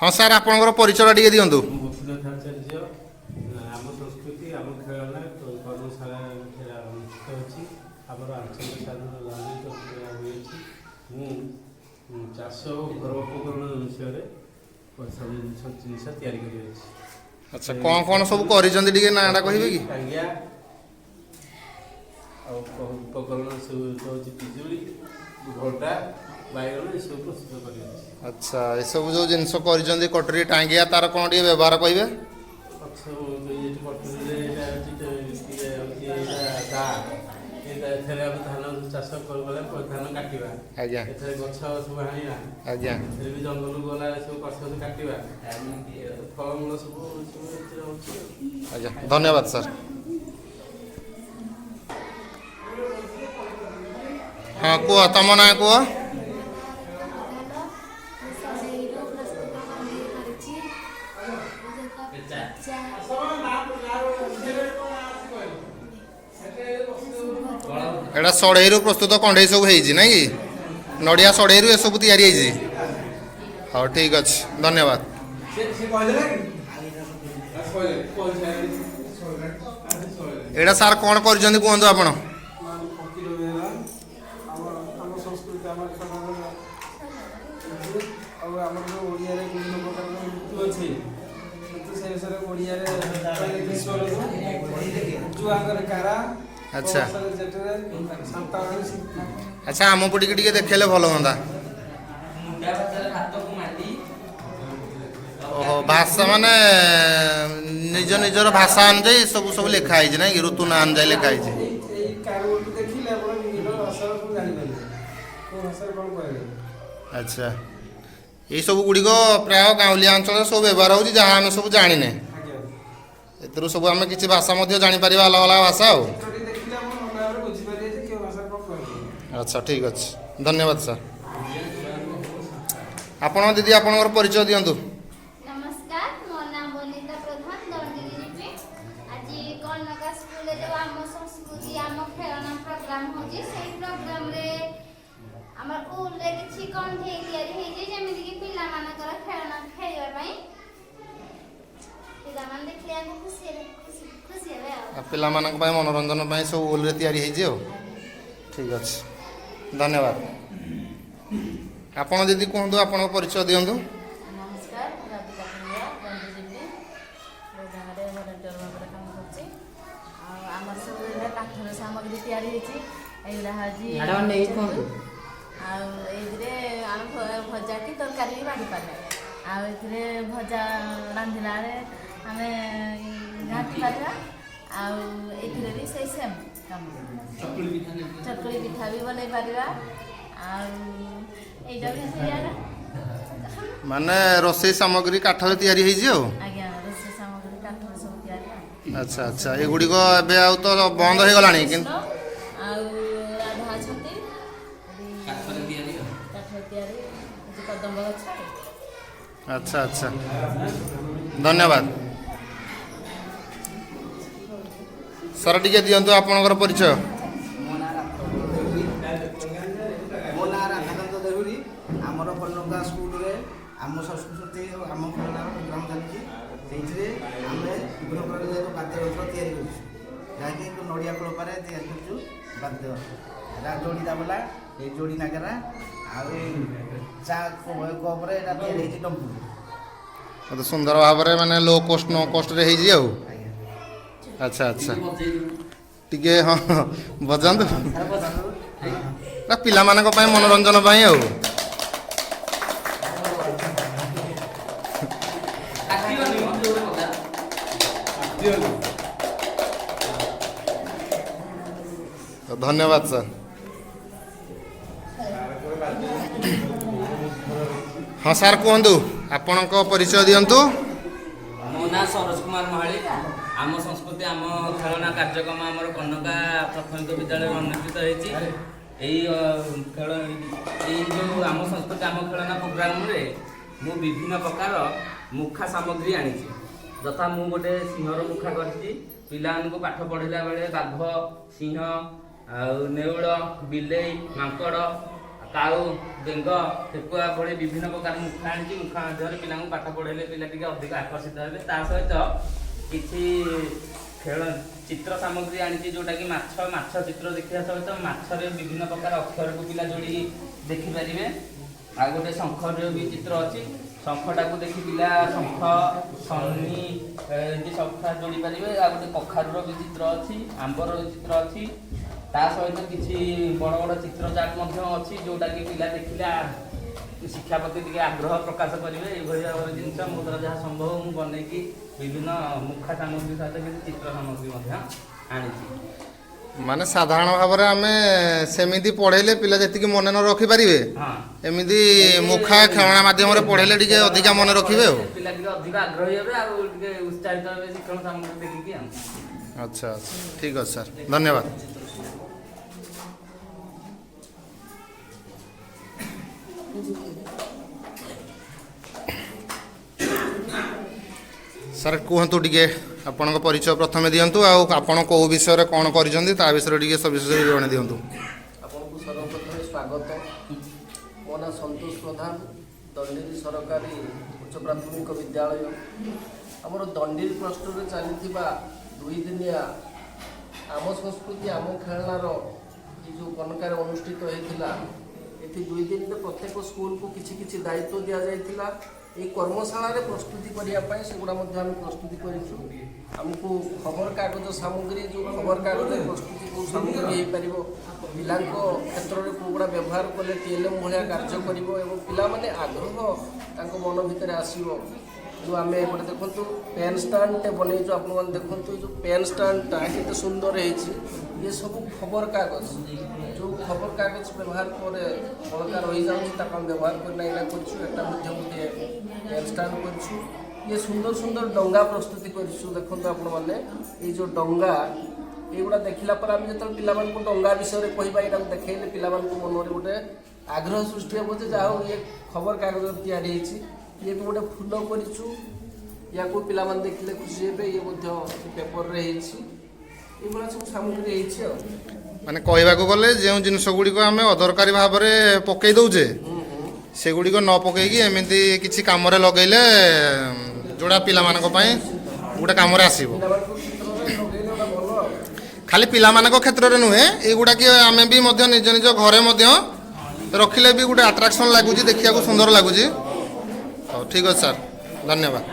हाँ सर आपणकर परिचय टी दिंतु। गोपीनाथ आचार्य आम संस्कृति आम खेलना कर्मशाला अनुष्ठित होती आम आंचलिक साधन हुई चाष घर उपकरण विषय सब जिन या अच्छा कौन कौन सब कर नाटा कहे कि टांगिया उपकरण सब पिजुड़ी घोटा बैगण ये सब प्रस्तुत कर। अच्छा ये सब जो जिनस कर कटोरी टांगिया तार कौन टे व्यवहार कहे धान चाष कर धान काटा आज्ञा गछ सब हाणा आज्ञा भी जंगल गला सब गछ काटा फलमूल सब आज्ञा धन्यवाद सर। हाँ कह तुम ना कह एटा सढ़ई प्रस्तुत कंडे सब ना कि नड़िया सढ़ई ये सब या हाँ ठीक अच्छे धन्यवाद। एटा सार कौन कर कहतु आप अच्छा अच्छा आम पटी के देखेले भल हाँ ओहो भाषा माने निज निजर भाषा अनुजाई सब सब लिखाई ना कि ऋतु ना अनुजाई लिखाई। अच्छा ये सब गुड़िक प्राय गाँवलिया अंचल सब व्यवहार हो जहाँ आम सब जाने ए सब आम कि भाषा जापर अलग अलग भाषा हो। अच्छा ठीक अच्छे धन्यवाद सर। आपण दीदी आपणकर परिचय दिंतु। नमस्कार मो नाम वनिता प्रधान दंडगिरी आज कर्णका स्कूल जो आम संस्कृति आम खेलना प्रोग्राम होची सेही प्रोग्राम रे हमर स्कूल रे किछि कंठे तयारी हेजे जेमिति कि पिला मानकर खेलना खेलबा पई पिला मान देखले खुशी खुशी हेबे पिला मानक पई मनोरंजन पई सब स्कूल रे तयारी हेजे हो ठीक अच्छे धन्यवाद। आपण दीदी कहतु आपण परिचय दिंतु। नमस्कार राधिका पुनिया दंडजीवी गाँव में भलेंटियर भाव काम करमर सब काठर सामग्री तैयारी आम भजा कि तरकारी भी बाढ़ी पारे आए भजा रांधिला आम घाटी पारा आए भी से सेम कम चकुली पिठा भी बनई पारा माने रोषे सामग्री काठर तैयारी आज्ञा रोषे सामग्री काठर सब तैयारी। अच्छा अच्छा ये गुड़िक एबे आउ तो बंद हो गलानी कि राधा छथि काठर तैयारी कदम गछ। अच्छा अच्छा धन्यवाद सर टिके दिंतु आपणकर परिचय। आमर कर्णका स्कूल रे आम संस्कृति और आम खेलना प्रोग्राम चलती से आम विभिन्न प्रकार बाद्ययंत्र या नड़िया कलपारे बाद्य जोड़ी दाबला ये जोड़ी नागरा चा कप्रे टम्पू तो सुंदर भाव में माने लो कस्ट नो कस्ट रे हेजी आउ अच्छा अच्छा टिके हाँ बजातु पिला मानक पई मनोरंजन पई आउ धन्यवाद सर। हाँ सर कहतु आपण परिचय दिंतु। मो ना सरोज कुमार महाली आम संस्कृति आम खेलना कार्यक्रम आम कनका प्राथमिक विद्यालय अनुष्ठित होती खेल जो आम संस्कृति आम खेलना प्रोग्राम रे मु विभिन्न प्रकार मुखा सामग्री आनी जथा मु गोटे सिंहर मुखा करछि पिला पाठ पढ़ाला बेले बाघ सिंह नेउल बिलेई मांकड़ କାଉ, ବେଙ୍ଗ, ଠେକୁଆ ଭଳି ବିଭିନ୍ନ ପ୍ରକାର ମୁଖା ଆଣିଛି। ମୁଖା ମାଧ୍ୟମରେ ପିଲାଙ୍କୁ ପାଠ ପଢ଼େଇଲେ ପିଲା ଟିକେ ଅଧିକ ଆକର୍ଷିତ ହେବେ। ତା ସହିତ କିଛି ଖେଳ ଚିତ୍ର ସାମଗ୍ରୀ ଆଣିଛି, ଯୋଉଟାକି ମାଛ ଚିତ୍ର ଦେଖିବା ସହିତ ମାଛରେ ବିଭିନ୍ନ ପ୍ରକାର ଅକ୍ଷରକୁ ପିଲା ଯୋଡ଼ିକି ଦେଖିପାରିବେ। ଆଉ ଗୋଟେ ଶଙ୍ଖର ବି ଚିତ୍ର ଅଛି, ଶଙ୍ଖଟାକୁ ଦେଖି ପିଲା ଶଙ୍ଖ, ଶନି ଏମିତି ଶଙ୍ଖ ଯୋଡ଼ି ପାରିବେ। ଆଉ ଗୋଟେ କଖାରୁର ବି ଚିତ୍ର ଅଛି, ଆମ୍ବର ଚିତ୍ର ଅଛି। ତା ସହିତ କିଛି ବଡ଼ ବଡ଼ ଚିତ୍ର ଚାର୍ଟ ମଧ୍ୟ ଅଛି, ଯୋଉଟାକି ପିଲା ଦେଖିଲେ ଶିକ୍ଷା ପ୍ରତି ଟିକେ ଆଗ୍ରହ ପ୍ରକାଶ କରିବେ। ଏଇଭଳି ଭାବରେ ଜିନିଷ ମୋ ଦ୍ୱାରା ଯାହା ସମ୍ଭବ ମୁଁ ବନେଇକି ବିଭିନ୍ନ ମୁଖା ସାମଗ୍ରୀ ସହିତ କିଛି ଚିତ୍ର ସାମଗ୍ରୀ ମଧ୍ୟ ଆଣିଛି। ମାନେ ସାଧାରଣ ଭାବରେ ଆମେ ସେମିତି ପଢ଼େଇଲେ ପିଲା ଯେତିକି ମନେ ନ ରଖିପାରିବେ, ହଁ, ଏମିତି ମୁଖା ଖେଳଣା ମାଧ୍ୟମରେ ପଢ଼େଇଲେ ଟିକେ ଅଧିକା ମନେ ରଖିବେ ଆଉ। ପିଲା ଟିକେ ଅଧିକ ଆଗ୍ରହୀ ହେବେ ଆଉ ଟିକେ ଉତ୍ସାହିତ ହେବେ ଶିକ୍ଷଣ ସାମଗ୍ରୀ ଦେଖିକି ଆଉ। ଆଚ୍ଛା ଆଚ୍ଛା, ଠିକ୍ ଅଛି ସାର୍, ଧନ୍ୟବାଦ। ସାର୍ କୁହନ୍ତୁ ଟିକେ ଆପଣଙ୍କ ପରିଚୟ ପ୍ରଥମେ ଦିଅନ୍ତୁ, ଆଉ ଆପଣ କେଉଁ ବିଷୟରେ କ'ଣ କରିଛନ୍ତି ତା ବିଷୟରେ ଟିକେ ସବିଶେଷ ବିବରଣୀ ଦିଅନ୍ତୁ। ଆପଣଙ୍କୁ ସର୍ବପ୍ରଥମେ ସ୍ୱାଗତ। ମୋ ନାଁ ସନ୍ତୋଷ ପ୍ରଧାନ, ଦଣ୍ଡିରି ସରକାରୀ ଉଚ୍ଚ ପ୍ରାଥମିକ ବିଦ୍ୟାଳୟ। ଆମର ଦଣ୍ଡିରି ପ୍ଲସ୍‌ଟୁରେ ଚାଲିଥିବା 2 ଦିନିଆ ଆମ ସଂସ୍କୃତି ଆମ ଖେଳଣାର ଏ ଯେଉଁ କନକାରେ ଅନୁଷ୍ଠିତ ହୋଇଥିଲା, ଏଠି 2 ଦିନରେ ପ୍ରତ୍ୟେକ ସ୍କୁଲକୁ କିଛି କିଛି ଦାୟିତ୍ୱ ଦିଆଯାଇଥିଲା। এই কর্মশালার প্রস্তুতি করা সেগুলো আমি প্রস্তুতি করছু। আমি খবরকাগজ সামগ্রী যে খবরকাগজ প্রস্তুতি কেউ সামগ্রী হয়ে পার পিলাঙ্ ক্ষেত্রে কোগুড়া ব্যবহার কলে টিএলএম ভায়া কার্য করব এবং পিলামানে আগ্রহ তাঙ্ক মন ভিতরে আসব। जो आम एपटे देखु पेन स्टाण्डे बनईचु आप देखु जो पेन स्टाण्डटा केते सुंदर है। ये सब खबर कागज जो खबर कागज व्यवहार पर बड़का रही जाऊँ व्यवहार करना यहाँ कर पेन स्टाण्ड कर। ये सुंदर सुंदर डंगा प्रस्तुति कर देखो आप ये जो डंगा युवा देखला पर आम जो पिला डंगा विषय कहवा यहाँ देखले पिला मन में गोटे आग्रह सृष्टि हम जहाँ ये खबर कागज तैयारी ये भी गोटे फूल करूँ या पिला देखले खुशी हे ये पेपर ये सब सामग्री माने कहवाक गले जो जिनस गुड़िक आम अदरकारी भाव में पकई दौचे से गुड़िक न पकईकि एमती किसी कम लगेले जोड़ा पिला गोटे कम आसो खाली पिला क्षेत्र में नुहे युवा कि आम भी निज निज घरे रखिले भी गोटे आट्राक्शन लगुच देखा सुंदर लगुच। हाँ ठीक है सर धन्यवाद।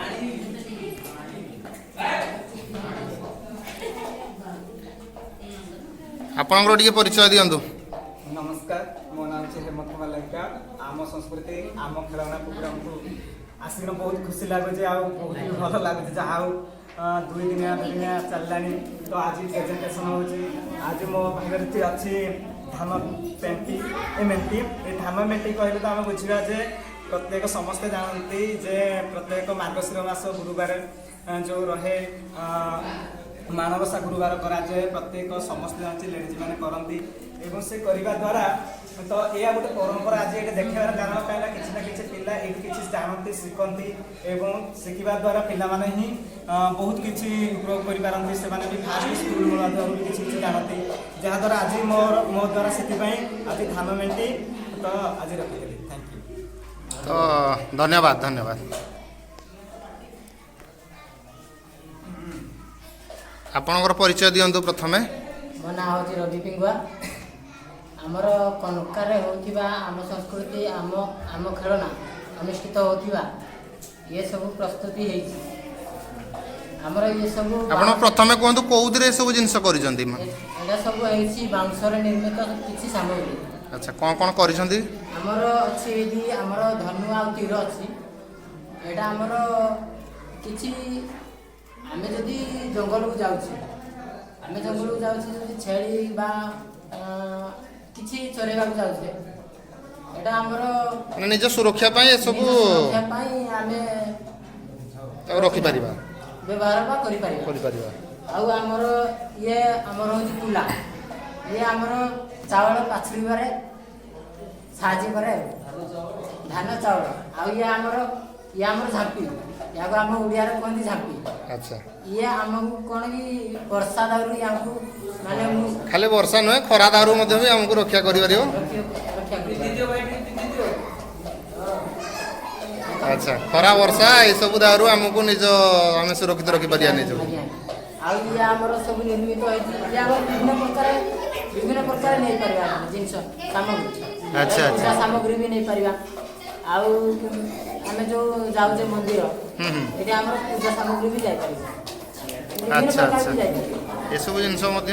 आपणकर टिके परिचय दियंतु। नमस्कार मो नाम है हेमंत कुमार लंका। आम संस्कृति आम खेलना प्रोग्राम को आसिक बहुत खुशी लगुच बहुत भी भल लगुच जहाँ 2 दिनिया चलला तो आज प्रेजेंटेशन हो आज मो भागीरथी अच्छी धाम पेंटी एमएनटी ये धाम मेंटी कहले तो आम बुझा जे प्रत्येक समस्ते जानती जे प्रत्येक मार्गशीर मास गुरुवार जो रहे माणवसा गुरुवार कराए प्रत्येक समस्त जानते लेडीज मैंने करती एवं से करने द्वारा तो यह गोटे परंपरा आज ये देखार कारण कहीं किसी ना किसी पिला ये किसी जानती शिखती एवं शिखा द्वारा पिलाने ही बहुत किसी उपयोग कर भी फास्ट स्कूल भी किसी जानती जहाद्वारा आज मो द्वारा से आज धान मेंटी तो आज रखी थैंक यू। तो धन्यवाद धन्यवाद। आपणकर परिचय दियंतु प्रथमे। मो ना हूँ रवि पिंगुआ। आमर कनकार होम संस्कृति आम आम खेलना अनुष्ठित होता ये सब प्रस्तुति आमर ये सब आपण प्रथमे कहतु कोउदरे सब जिंस करिसंती एटा सब है बाउंसर निर्मित किसी सामग्री। अच्छा कौन करिसंती आमर अच्छी यदि आमर धनु आ तीर अच्छी एटा आमर किसी आमे जदि जंगल को जाउछी आमे जंगल को जाउछी जदि छेड़ी बा किसी चरेगा को जाउछे एटा आमर माने निज सुरक्षा पाए ए सब सुरक्षा पाए आमे रखि परिबा व्यवहार बा करि परिबा आउ आमर ये आमर होची तुला ये आमर चावल पाछड़ी बारे साजी करे धान चावल आउ ये आमर झांपी या आम ओडिया कहते झांपी। अच्छा ये आमको कौन कि वर्षा दारू माने खाली वर्षा नुहे खरा दारू भी आमको रक्षा कर ଆଚ୍ଛା ଖରା ବର୍ଷା ଏସବୁ ଦାଉରୁ ଆମକୁ ଆମେ ସୁରକ୍ଷିତ ରଖିପାରିବା ନିଜକୁ। ଆଜ୍ଞା ଆଉ ଇଏ ଆମର ସବୁ ନିର୍ମିତ ହେଇଛି ଇଏ ଆମର ବିଭିନ୍ନ ପ୍ରକାର ନେଇପାରିବା ଆମେ ଜିନିଷ ସାମଗ୍ରୀ ଆଚ୍ଛା ପୂଜା ସାମଗ୍ରୀ ବି ନେଇପାରିବା। ଆଉ ଆମେ ଯେଉଁ ଯାଉଛେ ମନ୍ଦିର ଏଠି ଆମର ପୂଜା ସାମଗ୍ରୀ ବି ଯାଇପାରିବା। ଆଚ୍ଛା ଆଚ୍ଛା ଏସବୁ ଜିନିଷ ମଧ୍ୟ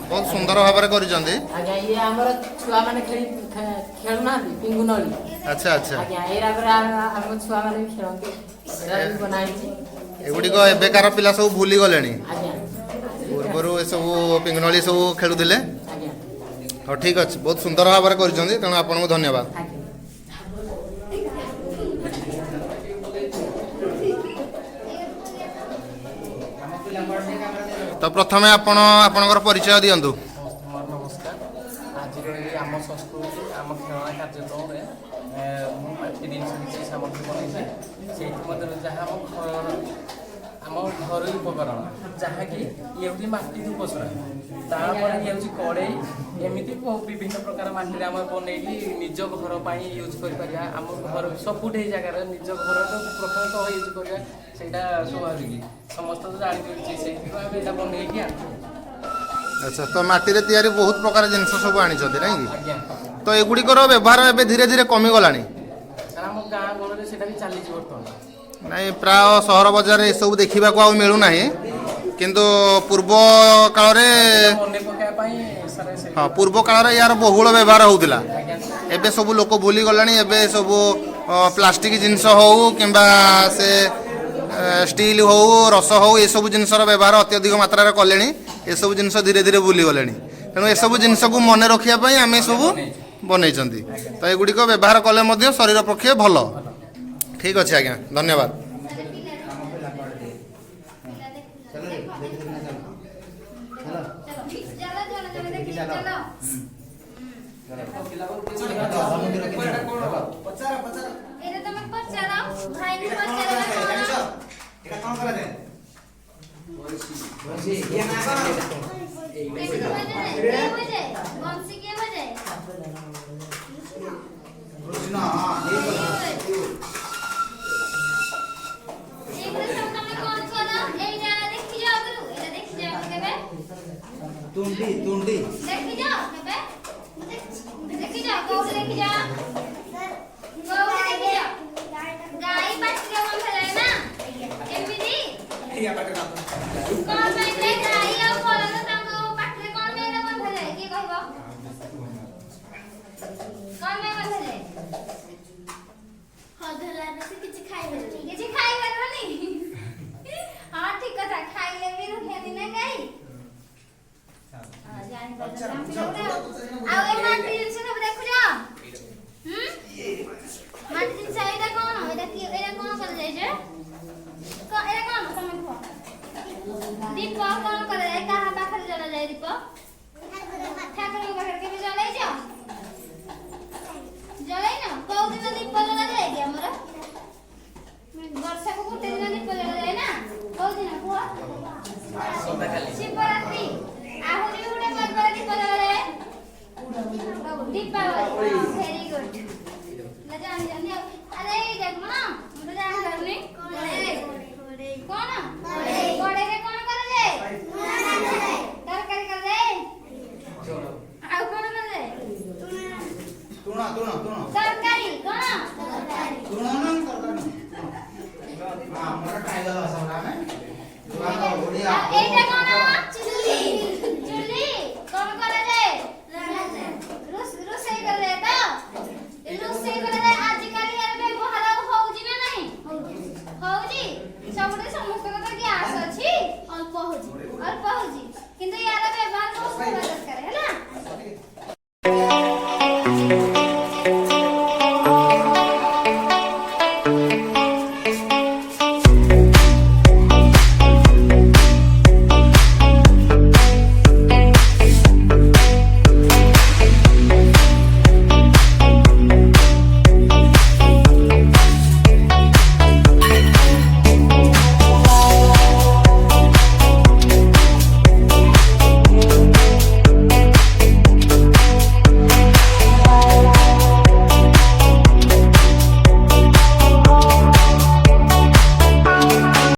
ବହୁତ ସୁନ୍ଦର ଭାବରେ କରିଛନ୍ତି। ଆଜ୍ଞା ଇଏ ଆମର ଛୁଆମାନେ ଖେଳୁନାହାନ୍ତି ପିଙ୍ଗୁନଳି। ଆଚ୍ଛା ଆଚ୍ଛା ଆଜ୍ଞା ଏଇରାପରେ ଆମ ଛୁଆମାନେ ବି ଖେଳନ୍ତି ଏଇଟା ବି ବନା ହେଇଛି। ଏଗୁଡ଼ିକ ଏବେକାର ପିଲା ସବୁ ଭୁଲି ଗଲେଣି। ଆଜ୍ଞା ପୂର୍ବରୁ ଏସବୁ ପିଙ୍ଗନଳି ସବୁ ଖେଳୁଥିଲେ। ଆଜ୍ଞା ହଉ ଠିକ୍ ଅଛି ବହୁତ ସୁନ୍ଦର ଭାବରେ କରିଛନ୍ତି ତେଣୁ ଆପଣଙ୍କୁ ଧନ୍ୟବାଦ। ଆଜ୍ଞା ତ ପ୍ରଥମେ ଆପଣଙ୍କର ପରିଚୟ ଦିଅନ୍ତୁ। ମୋର ନମସ୍କାର। ଆଜିର ଏଇ ଆମ ସଂସ୍କୃତି ଆମ ଖେଳଣା କାର୍ଯ୍ୟକ୍ରମରେ ମୁଁ ମାଟି ଜିନିଷ କିଛି ସାମଗ୍ରୀ ବନେଇଛି। ସେଇଥିମଧ୍ୟରୁ ଯାହା ଆମ ଘରୋଇ ଉପକରଣ ଯାହାକି ଇଏ ହେଉଛି ମାଟି ଧୂପସରା, ତାପରେ ଇଏ ହେଉଛି କଡ଼େଇ, ଏମିତି ବିଭିନ୍ନ ପ୍ରକାର ମାଟିରେ ଆମେ ବନେଇକି ନିଜ ଘର ପାଇଁ ୟୁଜ୍ କରିପାରିବା। ଆମ ଘର ସବୁଠି ଏଇ ଜାଗାରେ ନିଜ ଘର ପ୍ରଥମତଃ ୟୁଜ୍ କରିବା ସେଇଟା ସ୍ୱାଭାବିକ, ସମସ୍ତେ ତ ଜାଣିପାରୁଛି, ସେଇଥିପାଇଁ ଆମେ ଏଇଟା ବନେଇକି ଆଣୁ। ଆଚ୍ଛା ତ ମାଟିରେ ତିଆରି ବହୁତ ପ୍ରକାର ଜିନିଷ ସବୁ ଆଣିଛନ୍ତି ନାଇଁ କି? ଆଜ୍ଞା ତ ଏଗୁଡ଼ିକର ବ୍ୟବହାର ଏବେ ଧୀରେ ଧୀରେ କମିଗଲାଣି। ସାର୍ ଆମ ଗାଁ ଗହଳିରେ ସେଇଟା ବି ଚାଲିଛି ବର୍ତ୍ତମାନ। ନାଇଁ ପ୍ରାୟ ସହର ବଜାରରେ ଏସବୁ ଦେଖିବାକୁ ଆଉ ମିଳୁନାହିଁ, କିନ୍ତୁ ପୂର୍ବ କାଳରେ ମନେ ପକାଇବା ପାଇଁ ସାର୍ ସେ ହଁ ପୂର୍ବ କାଳରେ ୟାର ବହୁଳ ବ୍ୟବହାର ହେଉଥିଲା। ଏବେ ସବୁ ଲୋକ ଭୁଲି ଗଲେଣି। ଏବେ ସବୁ ପ୍ଲାଷ୍ଟିକ ଜିନିଷ ହେଉ କିମ୍ବା ସେ ଷ୍ଟିଲ୍ ହେଉ ରସ ହେଉ ଏସବୁ ଜିନିଷର ବ୍ୟବହାର ଅତ୍ୟଧିକ ମାତ୍ରାରେ କଲେଣି। ଏସବୁ ଜିନିଷ ଧୀରେ ଧୀରେ ଭୁଲିଗଲେଣି। ତେଣୁ ଏସବୁ ଜିନିଷକୁ ମନେ ରଖିବା ପାଇଁ ଆମେ ସବୁ ବନେଇଛନ୍ତି। ତ ଏଗୁଡ଼ିକ ବ୍ୟବହାର କଲେ ମଧ୍ୟ ଶରୀର ପକ୍ଷେ ଭଲ। ଠିକ୍ ଅଛି ଆଜ୍ଞା ଧନ୍ୟବାଦ। तुंडी दीप कौन करे कहाँ पाखर जला जाए दीप ठाकुर के पाखर के भी जलाई जाओ जलाई ना कौ दिन दीप जला जाए कि हमर वर्षा को गोटे दिन दीप जला जाए ना कौ दिन को शिवरात्रि आहुरी उडे पर्व दीप जला जाए दीपावली वेरी गुड ना जान अरे देख ना मुझे जान करनी कौन कोड़े रे कौन कर जाए तरकारी कर जाए आउ कौन कर जाए तुणा तरकारी कौन तुणा ना तरकारी हां हमरा टाइगर भाषा में ओडिया एटा कौन चुली कौन कर जाए रोसई कर जाए तो रोसई कर जाए आज काल यार व्यवहार होउजी ना नहीं होउजी सबुठे समस्त ग्यास अच्छी अल्प होजी किंतु यार व्यवहार बहुत दरकार है।